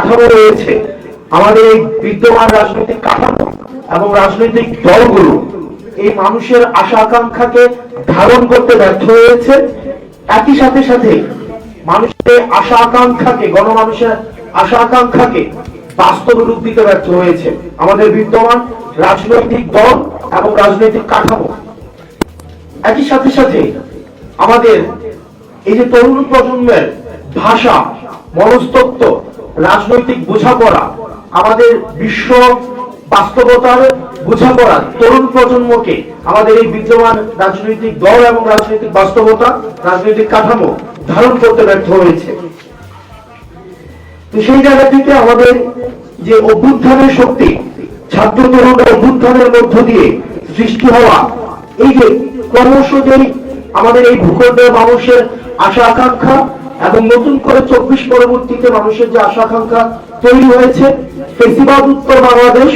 কাঠামো রয়েছে, আমাদের এই বিদ্যমান রাজনৈতিক কাঠামো এবং রাজনৈতিক দলগুলো এই মানুষের আশা আকাঙ্ক্ষাকে ধারণ করতে ব্যর্থ হয়েছে। একই সাথে সাথে মানুষের আশা আকাঙ্ক্ষাকে, গণমানুষের আশা আকাঙ্ক্ষাকে বাস্তব রূপ দিতে ব্যর্থ হয়েছে আমাদের বিদ্যমান রাজনৈতিক দল এবং রাজনৈতিক কাঠামো। একই সাথে সাথে আমাদের এই যে তরুণ প্রজন্মের ভাষা, মনস্তত্ত্ব, রাজনৈতিক বোঝাপড়া, আমাদের বিশ্ব বাস্তবতার বোঝাপড়া তরুণ প্রজন্মকে আমাদের এই বিদ্যমান রাজনৈতিক দল এবং রাজনৈতিক বাস্তবতা, রাজনৈতিক কাঠামো ধারণ করতে ব্যর্থ হয়েছে। তো সেই জায়গা থেকে আমাদের যে অভ্যুত্থানের শক্তি, ছাত্র তরুণ অভ্যুত্থানের মধ্য দিয়ে সৃষ্টি হওয়া এই যে ক্রমশ যেই আমাদের এই ভূখণ্ডের মানুষের আশা আকাঙ্ক্ষা এবং নতুন করে 24 পরবর্তীতে মানুষের যে আশা আকাঙ্ক্ষা তৈরি হয়েছে, ফেসিবাদ উত্তর বাংলাদেশ,